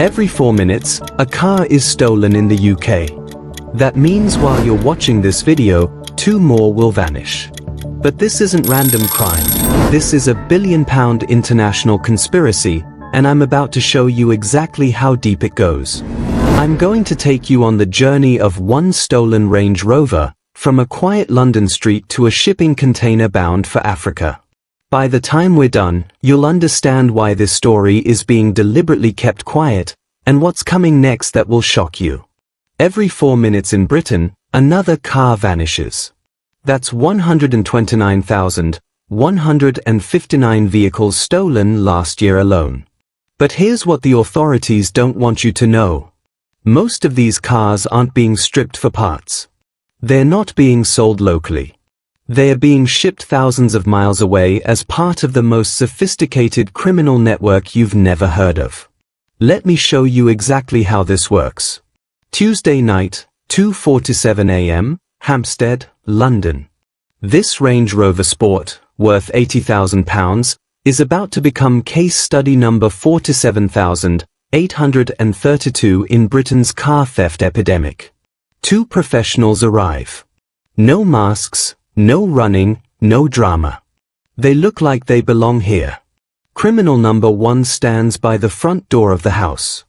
Every 4 minutes, a car is stolen in the UK. That means while you're watching this video, 2 more will vanish. But this isn't random crime. This is a billion-pound international conspiracy, and I'm about to show you exactly how deep it goes. I'm going to take you on the journey of one stolen Range Rover, from a quiet London street to a shipping container bound for Africa. By the time we're done, you'll understand why this story is being deliberately kept quiet, and what's coming next that will shock you. Every 4 minutes in Britain, another car vanishes. That's 129,159 vehicles stolen last year alone. But here's what the authorities don't want you to know. Most of these cars aren't being stripped for parts. They're not being sold locally. They are being shipped thousands of miles away as part of the most sophisticated criminal network you've never heard of. Let me show you exactly how this works. Tuesday night, 2:47 a.m., Hampstead, London. This Range Rover Sport, worth £80,000, is about to become case study number 47,832 in Britain's car theft epidemic. 2 professionals arrive. No masks, no running, no drama. They look like they belong here. Criminal number 1 stands by the front door of the house.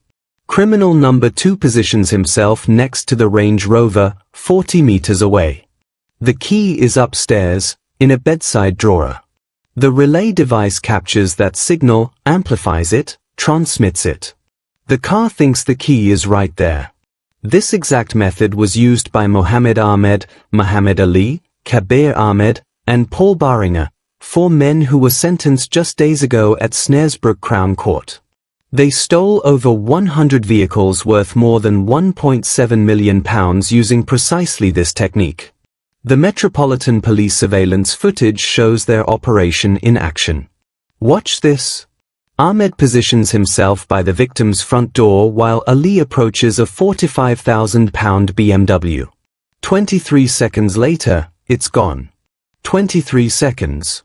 Criminal number 2 positions himself next to the Range Rover, 40 meters away. The key is upstairs, in a bedside drawer. The relay device captures that signal, amplifies it, transmits it. The car thinks the key is right there. This exact method was used by Mohammed Ahmed, Muhammad Ali, Kabir Ahmed, and Paul Barringer, 4 men who were sentenced just days ago at Snaresbrook Crown Court. They stole over 100 vehicles worth more than £1.7 million using precisely this technique. The Metropolitan Police surveillance footage shows their operation in action. Watch this. Ahmed positions himself by the victim's front door while Ali approaches a £45,000 BMW. 23 seconds later, it's gone. 23 seconds.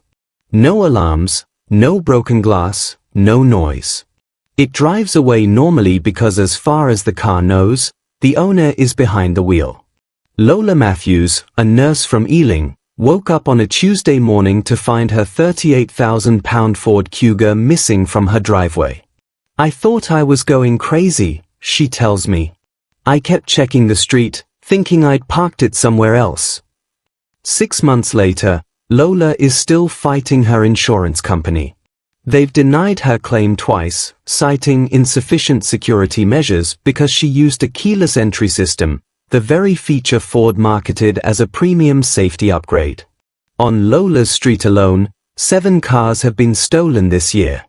No alarms, no broken glass, no noise. It drives away normally because as far as the car knows, the owner is behind the wheel. Lola Matthews, a nurse from Ealing, woke up on a Tuesday morning to find her £38,000 Ford Kuga missing from her driveway. "I thought I was going crazy," she tells me. "I kept checking the street, thinking I'd parked it somewhere else." 6 months later, Lola is still fighting her insurance company. They've denied her claim twice, citing insufficient security measures because she used a keyless entry system, the very feature Ford marketed as a premium safety upgrade. On Lola's street alone, 7 cars have been stolen this year.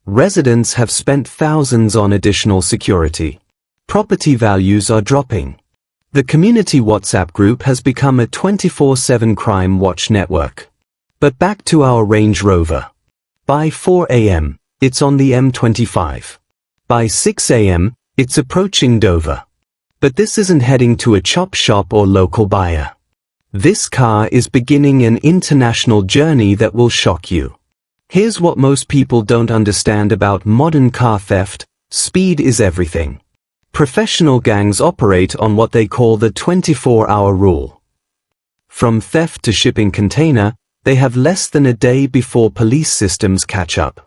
Residents have spent thousands on additional security. Property values are dropping. The community WhatsApp group has become a 24/7 crime watch network. But back to our Range Rover. By 4 a.m., it's on the M25. By 6 a.m., it's approaching Dover. But this isn't heading to a chop shop or local buyer. This car is beginning an international journey that will shock you. Here's what most people don't understand about modern car theft: speed is everything. Professional gangs operate on what they call the 24-hour rule. From theft to shipping container, they have less than a day before police systems catch up.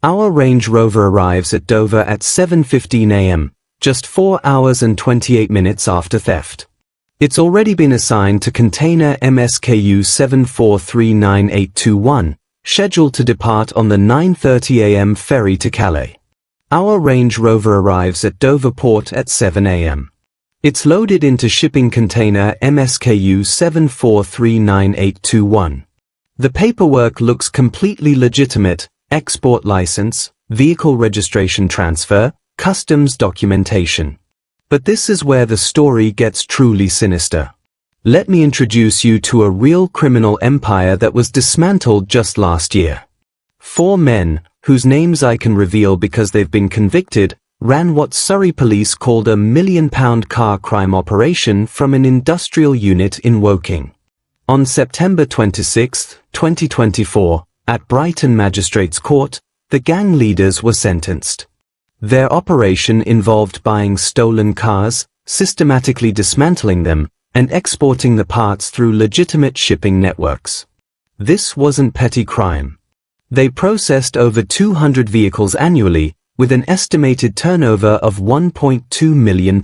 Our Range Rover arrives at Dover at 7:15 a.m., just 4 hours and 28 minutes after theft. It's already been assigned to container MSKU 7439821, scheduled to depart on the 9:30 a.m. ferry to Calais. Our Range Rover arrives at Dover Port at 7 a.m. It's loaded into shipping container MSKU 7439821. The paperwork looks completely legitimate: export license, vehicle registration transfer, customs documentation. But this is where the story gets truly sinister. Let me introduce you to a real criminal empire that was dismantled just last year. 4 men, whose names I can reveal because they've been convicted, ran what Surrey police called a £1 million car crime operation from an industrial unit in Woking. On September 26, 2024, at Brighton Magistrates Court, the gang leaders were sentenced. Their operation involved buying stolen cars, systematically dismantling them, and exporting the parts through legitimate shipping networks. This wasn't petty crime. They processed over 200 vehicles annually, with an estimated turnover of £1.2 million.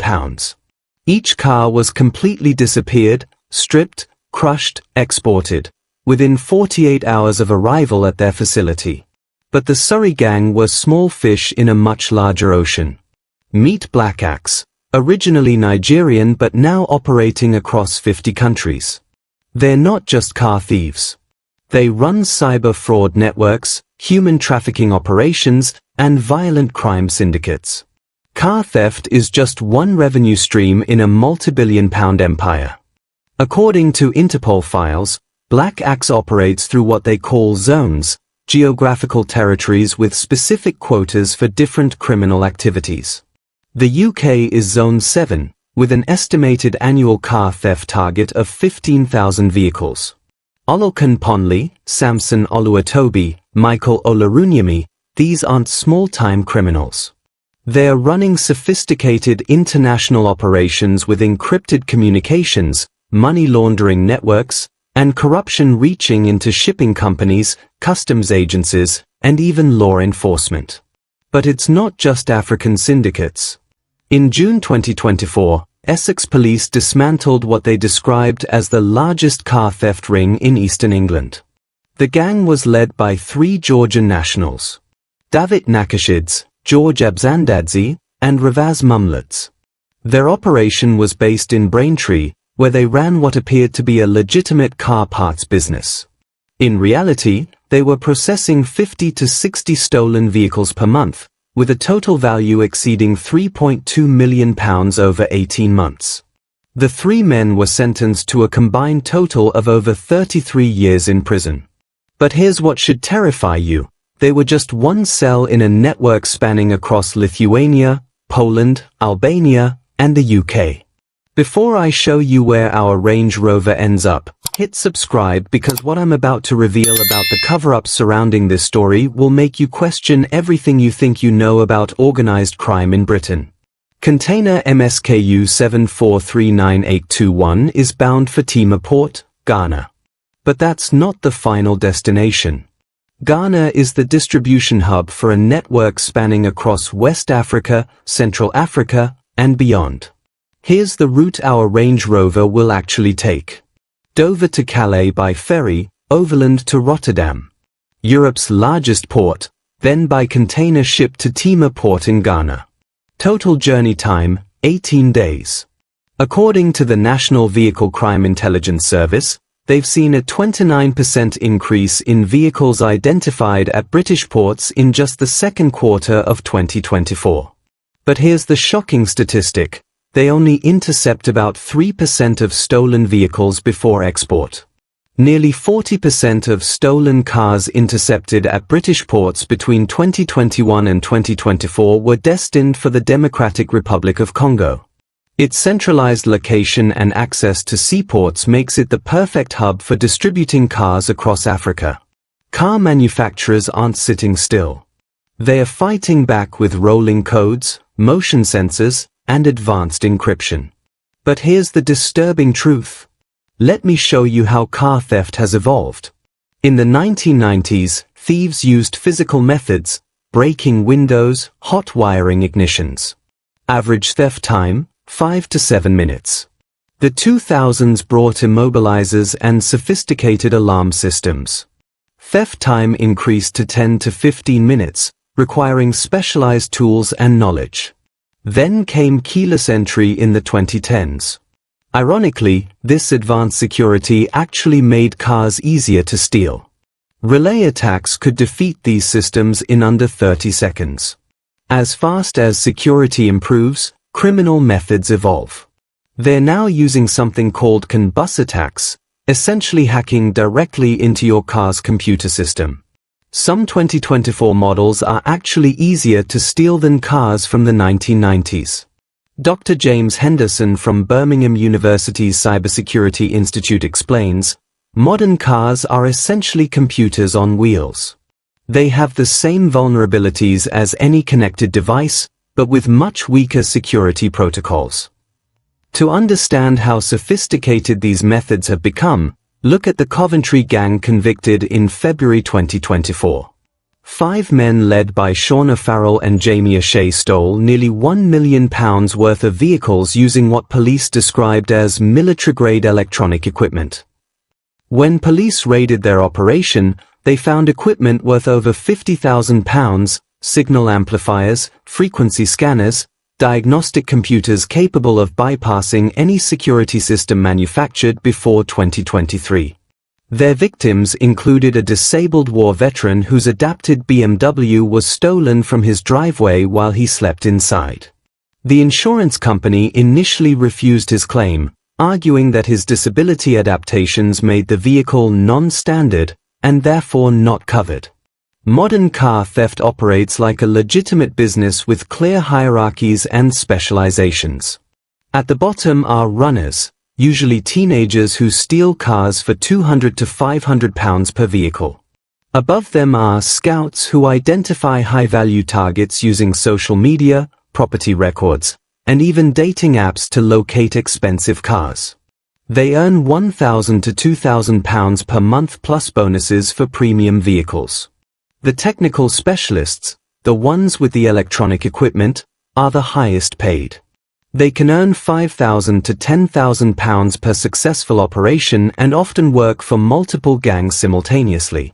Each car was completely disappeared, stripped, crushed, exported, within 48 hours of arrival at their facility. But the Surrey gang were small fish in a much larger ocean. Meet Black Axe, originally Nigerian but now operating across 50 countries. They're not just car thieves. They run cyber fraud networks, human trafficking operations, and violent crime syndicates. Car theft is just one revenue stream in a multi-billion-pound empire. According to Interpol files, Black Axe operates through what they call zones, geographical territories with specific quotas for different criminal activities. The UK is Zone 7, with an estimated annual car theft target of 15,000 vehicles. Olukan Ponley, Samson Oluwatobi, Michael Olarunyemi, these aren't small-time criminals. They are running sophisticated international operations with encrypted communications, money laundering networks, and corruption reaching into shipping companies, customs agencies, and even law enforcement. But it's not just African syndicates. In June 2024, Essex police dismantled what they described as the largest car theft ring in eastern England. The gang was led by 3 Georgian nationals: David Nakashids, George Abzandadze, and Ravaz Mumlets. Their operation was based in Braintree, where they ran what appeared to be a legitimate car parts business. In reality, they were processing 50 to 60 stolen vehicles per month, with a total value exceeding £3.2 million over 18 months. The 3 men were sentenced to a combined total of over 33 years in prison. But here's what should terrify you. They were just one cell in a network spanning across Lithuania, Poland, Albania, and the UK. Before I show you where our Range Rover ends up, hit subscribe because what I'm about to reveal about the cover-up surrounding this story will make you question everything you think you know about organized crime in Britain. Container MSKU 7439821 is bound for Tema Port, Ghana. But that's not the final destination. Ghana is the distribution hub for a network spanning across West Africa, Central Africa, and beyond. Here's the route our Range Rover will actually take. Dover to Calais by ferry, overland to Rotterdam, Europe's largest port, then by container ship to Tema Port in Ghana. Total journey time, 18 days. According to the National Vehicle Crime Intelligence Service, they've seen a 29% increase in vehicles identified at British ports in just the second quarter of 2024. But here's the shocking statistic. They only intercept about 3% of stolen vehicles before export. Nearly 40% of stolen cars intercepted at British ports between 2021 and 2024 were destined for the Democratic Republic of Congo. Its centralized location and access to seaports makes it the perfect hub for distributing cars across Africa. Car manufacturers aren't sitting still. They are fighting back with rolling codes, motion sensors, and advanced encryption. But here's the disturbing truth. Let me show you how car theft has evolved. In the 1990s, thieves used physical methods, breaking windows, hot wiring ignitions. Average theft time, 5 to 7 minutes. The 2000s brought immobilizers and sophisticated alarm systems. Theft time increased to 10 to 15 minutes, requiring specialized tools and knowledge. Then came keyless entry in the 2010s. Ironically, this advanced security actually made cars easier to steal. Relay attacks could defeat these systems in under 30 seconds. As fast as security improves, criminal methods evolve. They're now using something called CAN bus attacks, essentially hacking directly into your car's computer system. Some 2024 models are actually easier to steal than cars from the 1990s. Dr. James Henderson from Birmingham University's Cybersecurity Institute explains, modern cars are essentially computers on wheels. They have the same vulnerabilities as any connected device, but with much weaker security protocols. To understand how sophisticated these methods have become, look at the Coventry gang convicted in February 2024. 5 men led by Sean O'Farrell and Jamie O'Shea stole nearly £1 million worth of vehicles using what police described as military-grade electronic equipment. When police raided their operation, they found equipment worth over £50,000, signal amplifiers, frequency scanners, diagnostic computers capable of bypassing any security system manufactured before 2023. Their victims included a disabled war veteran whose adapted BMW was stolen from his driveway while he slept inside. The insurance company initially refused his claim, arguing that his disability adaptations made the vehicle non-standard and therefore not covered. Modern car theft operates like a legitimate business with clear hierarchies and specializations. At the bottom are runners, usually teenagers who steal cars for £200 to £500 per vehicle. Above them are scouts who identify high-value targets using social media, property records, and even dating apps to locate expensive cars. They earn £1,000 to £2,000 per month plus bonuses for premium vehicles. The technical specialists, the ones with the electronic equipment, are the highest paid. They can earn £5,000 to £10,000 per successful operation and often work for multiple gangs simultaneously.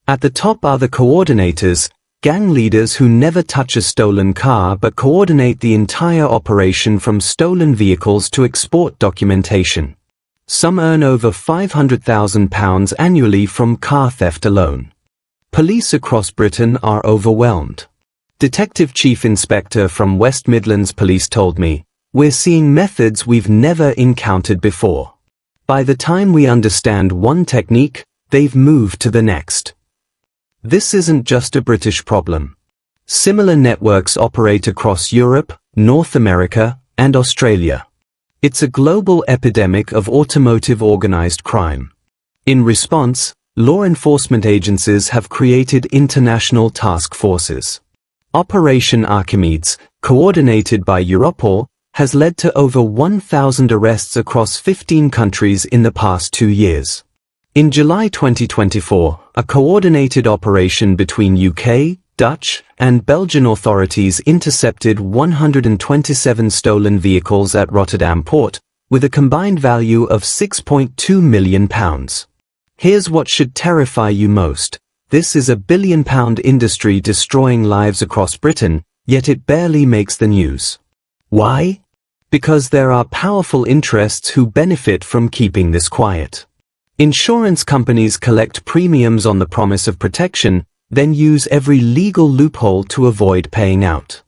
At the top are the coordinators, gang leaders who never touch a stolen car but coordinate the entire operation from stolen vehicles to export documentation. Some earn over £500,000 annually from car theft alone. Police across Britain are overwhelmed. Detective Chief Inspector from West Midlands Police told me, "We're seeing methods we've never encountered before. By the time we understand one technique, they've moved to the next." This isn't just a British problem. Similar networks operate across Europe, North America, and Australia. It's a global epidemic of automotive organized crime. In response, law enforcement agencies have created international task forces. Operation Archimedes, coordinated by Europol, has led to over 1,000 arrests across 15 countries in the past 2 years. In July 2024, a coordinated operation between UK, Dutch, and Belgian authorities intercepted 127 stolen vehicles at Rotterdam Port, with a combined value of £6.2 million. Here's what should terrify you most. This is a billion-pound industry destroying lives across Britain, yet it barely makes the news. Why? Because there are powerful interests who benefit from keeping this quiet. Insurance companies collect premiums on the promise of protection, then use every legal loophole to avoid paying out.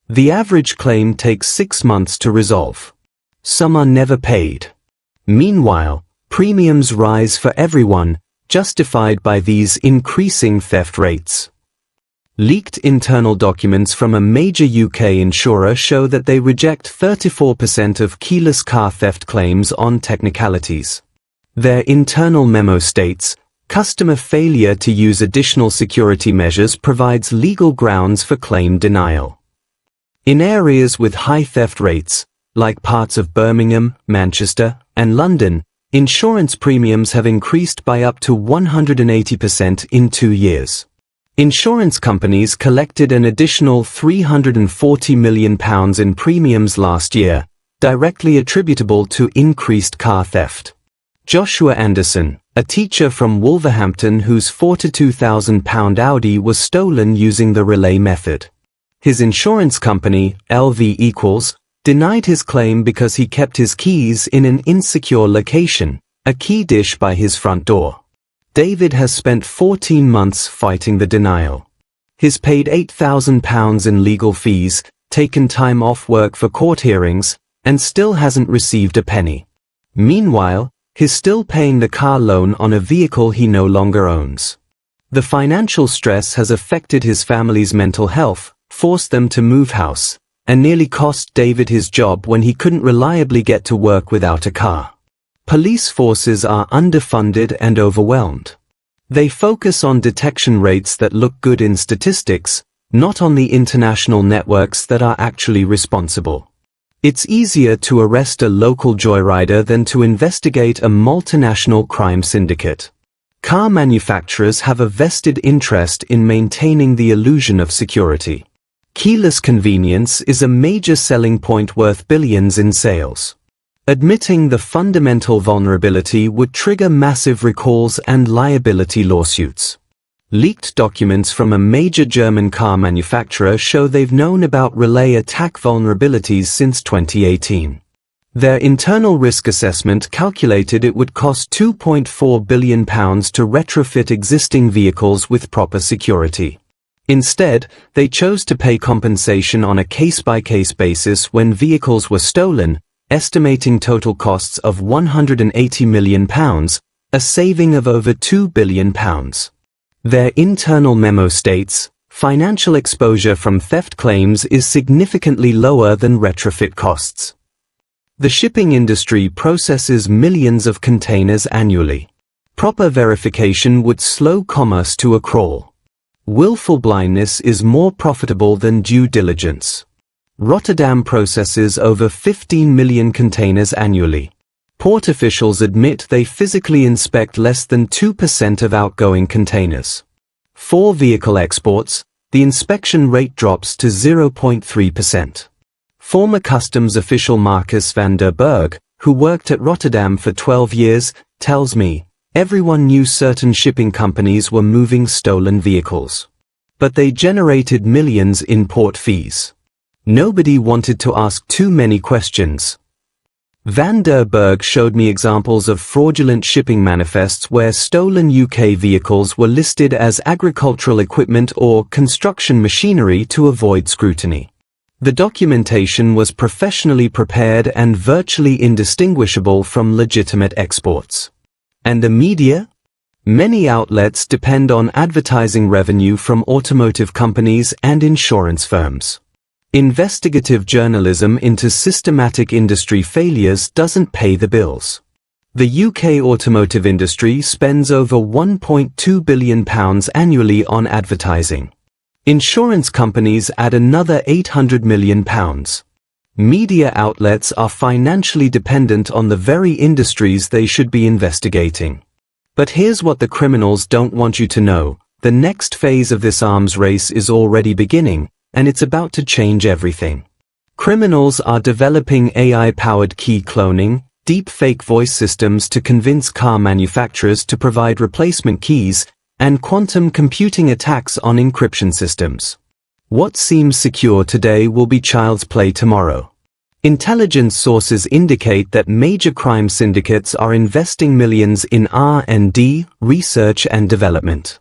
The average claim takes 6 months to resolve. Some are never paid. Meanwhile, premiums rise for everyone, justified by these increasing theft rates. Leaked internal documents from a major UK insurer show that they reject 34% of keyless car theft claims on technicalities. Their internal memo states, "Customer failure to use additional security measures provides legal grounds for claim denial." In areas with high theft rates, like parts of Birmingham, Manchester, and London, insurance premiums have increased by up to 180% in 2 years. Insurance companies collected an additional £340 million in premiums last year, directly attributable to increased car theft. Joshua Anderson, a teacher from Wolverhampton whose £42,000 Audi was stolen using the relay method. His insurance company, LV=, denied his claim because he kept his keys in an insecure location, a key dish by his front door. David has spent 14 months fighting the denial. He's paid £8,000 in legal fees, taken time off work for court hearings, and still hasn't received a penny. Meanwhile, he's still paying the car loan on a vehicle he no longer owns. The financial stress has affected his family's mental health, forced them to move house, and nearly cost David his job when he couldn't reliably get to work without a car. Police forces are underfunded and overwhelmed. They focus on detection rates that look good in statistics, not on the international networks that are actually responsible. It's easier to arrest a local joyrider than to investigate a multinational crime syndicate. Car manufacturers have a vested interest in maintaining the illusion of security. Keyless convenience is a major selling point worth billions in sales. Admitting the fundamental vulnerability would trigger massive recalls and liability lawsuits. Leaked documents from a major German car manufacturer show they've known about relay attack vulnerabilities since 2018. Their internal risk assessment calculated it would cost £2.4 billion to retrofit existing vehicles with proper security. Instead, they chose to pay compensation on a case-by-case basis when vehicles were stolen, estimating total costs of £180 million, a saving of over £2 billion. Their internal memo states, financial exposure from theft claims is significantly lower than retrofit costs. The shipping industry processes millions of containers annually. Proper verification would slow commerce to a crawl. Willful blindness is more profitable than due diligence. Rotterdam processes over 15 million containers annually. Port officials admit they physically inspect less than 2% of outgoing containers. For vehicle exports, the inspection rate drops to 0.3%. Former customs official Marcus van der Berg, who worked at Rotterdam for 12 years, tells me, everyone knew certain shipping companies were moving stolen vehicles. But they generated millions in port fees. Nobody wanted to ask too many questions. Van der Berg showed me examples of fraudulent shipping manifests where stolen UK vehicles were listed as agricultural equipment or construction machinery to avoid scrutiny. The documentation was professionally prepared and virtually indistinguishable from legitimate exports. And the media? Many outlets depend on advertising revenue from automotive companies and insurance firms. Investigative journalism into systematic industry failures doesn't pay the bills. The UK automotive industry spends over £1.2 billion annually on advertising. Insurance companies add another £800 million. Media outlets are financially dependent on the very industries they should be investigating. But here's what the criminals don't want you to know. The next phase of this arms race is already beginning, and it's about to change everything. Criminals are developing AI-powered key cloning, deep-fake voice systems to convince car manufacturers to provide replacement keys, and quantum computing attacks on encryption systems. What seems secure today will be child's play tomorrow. Intelligence sources indicate that major crime syndicates are investing millions in R&D, research and development.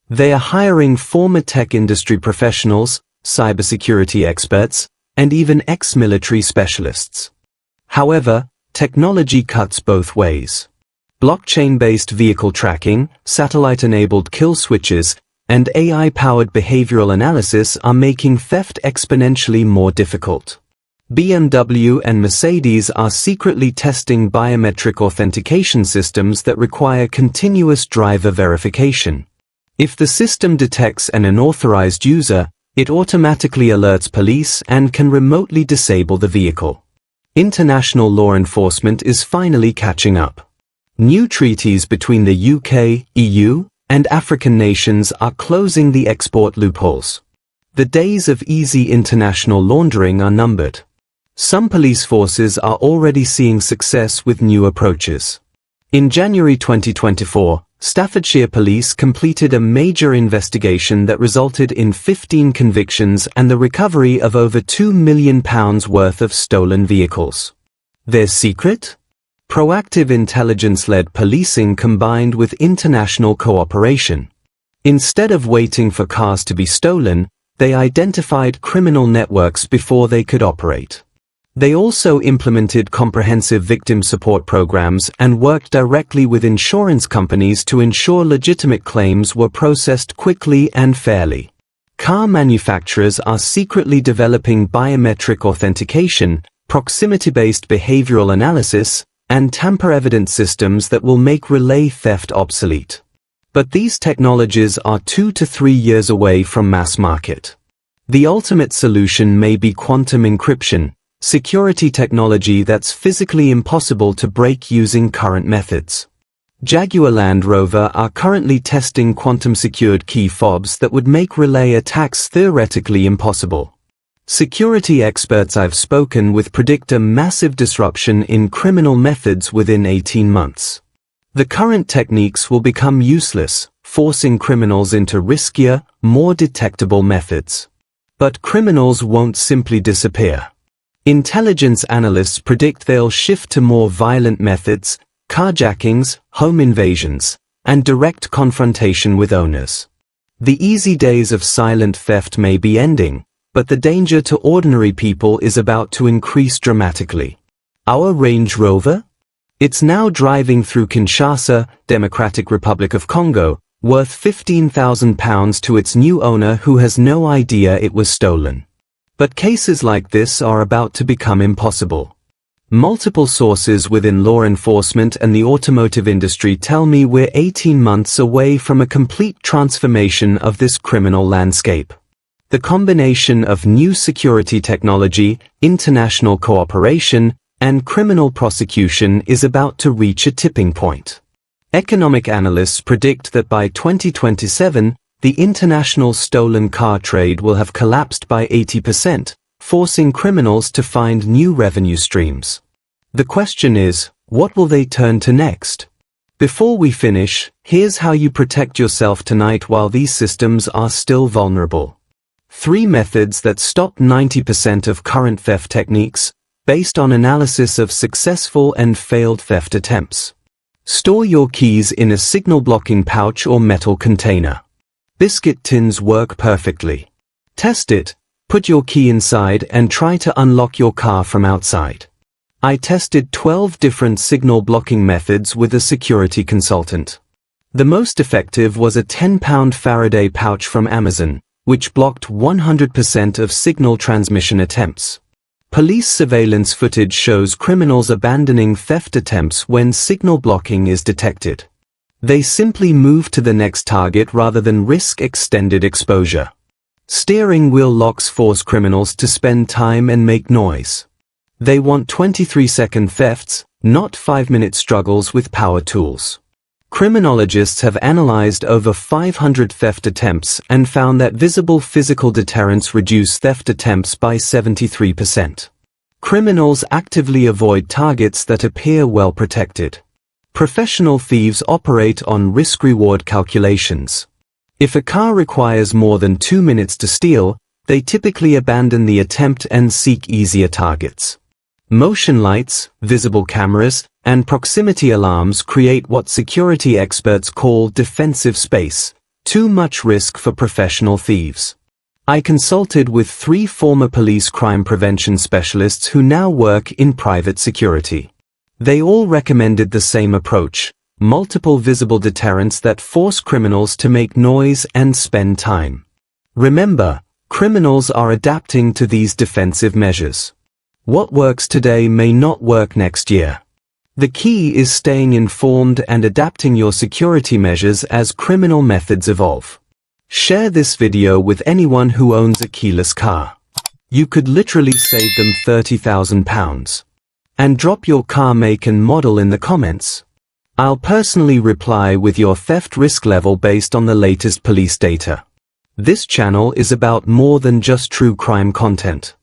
They are hiring former tech industry professionals, cybersecurity experts, and even ex-military specialists. However, technology cuts both ways. Blockchain-based vehicle tracking, satellite-enabled kill switches, and AI-powered behavioral analysis are making theft exponentially more difficult. BMW and Mercedes are secretly testing biometric authentication systems that require continuous driver verification. If the system detects an unauthorized user, it automatically alerts police and can remotely disable the vehicle. International law enforcement is finally catching up. New treaties between the UK, EU, and African nations are closing the export loopholes. The days of easy international laundering are numbered. Some police forces are already seeing success with new approaches. In January 2024, Staffordshire Police completed a major investigation that resulted in 15 convictions and the recovery of over £2 million worth of stolen vehicles. Their secret? Proactive intelligence-led policing combined with international cooperation. Instead of waiting for cars to be stolen, they identified criminal networks before they could operate. They also implemented comprehensive victim support programs and worked directly with insurance companies to ensure legitimate claims were processed quickly and fairly. Car manufacturers are secretly developing biometric authentication, proximity-based behavioral analysis, and tamper-evident systems that will make relay theft obsolete. But these technologies are 2 to 3 years away from mass market. The ultimate solution may be quantum encryption, security technology that's physically impossible to break using current methods. Jaguar Land Rover are currently testing quantum-secured key fobs that would make relay attacks theoretically impossible. Security experts I've spoken with predict a massive disruption in criminal methods within 18 months. The current techniques will become useless, forcing criminals into riskier, more detectable methods. But criminals won't simply disappear. Intelligence analysts predict they'll shift to more violent methods, carjackings, home invasions, and direct confrontation with owners. The easy days of silent theft may be ending, but the danger to ordinary people is about to increase dramatically. Our Range Rover? It's now driving through Kinshasa, Democratic Republic of Congo, worth £15,000 to its new owner who has no idea it was stolen. But cases like this are about to become impossible. Multiple sources within law enforcement and the automotive industry tell me we're 18 months away from a complete transformation of this criminal landscape. The combination of new security technology, international cooperation, and criminal prosecution is about to reach a tipping point. Economic analysts predict that by 2027, the international stolen car trade will have collapsed by 80%, forcing criminals to find new revenue streams. The question is, what will they turn to next? Before we finish, here's how you protect yourself tonight while these systems are still vulnerable. 3 methods that stop 90% of current theft techniques, based on analysis of successful and failed theft attempts. Store your keys in a signal-blocking pouch or metal container. Biscuit tins work perfectly. Test it, put your key inside and try to unlock your car from outside. I tested 12 different signal-blocking methods with a security consultant. The most effective was a 10-pound Faraday pouch from Amazon, which blocked 100% of signal transmission attempts. Police surveillance footage shows criminals abandoning theft attempts when signal blocking is detected. They simply move to the next target rather than risk extended exposure. Steering wheel locks force criminals to spend time and make noise. They want 23-second thefts, not 5-minute struggles with power tools. Criminologists have analyzed over 500 theft attempts and found that visible physical deterrents reduce theft attempts by 73%. Criminals actively avoid targets that appear well protected. Professional thieves operate on risk-reward calculations. If a car requires more than 2 minutes to steal, they typically abandon the attempt and seek easier targets. Motion lights, visible cameras, and proximity alarms create what security experts call defensive space, too much risk for professional thieves. I consulted with 3 former police crime prevention specialists who now work in private security. They all recommended the same approach, multiple visible deterrents that force criminals to make noise and spend time. Remember, criminals are adapting to these defensive measures. What works today may not work next year. The key is staying informed and adapting your security measures as criminal methods evolve. Share this video with anyone who owns a keyless car. You could literally save them £30,000. And drop your car make and model in the comments. I'll personally reply with your theft risk level based on the latest police data. This channel is about more than just true crime content.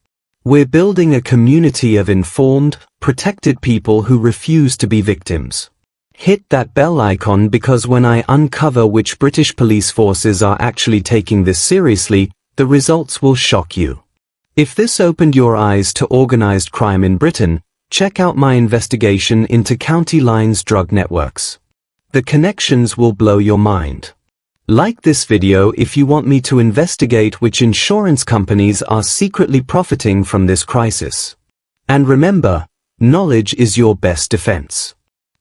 We're building a community of informed, protected people who refuse to be victims. Hit that bell icon because when I uncover which British police forces are actually taking this seriously, the results will shock you. If this opened your eyes to organized crime in Britain, check out my investigation into county lines drug networks. The connections will blow your mind. Like this video if you want me to investigate which insurance companies are secretly profiting from this crisis. And remember, knowledge is your best defense.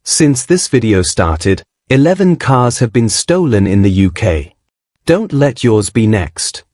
Since this video started, 11 cars have been stolen in the UK. Don't let yours be next.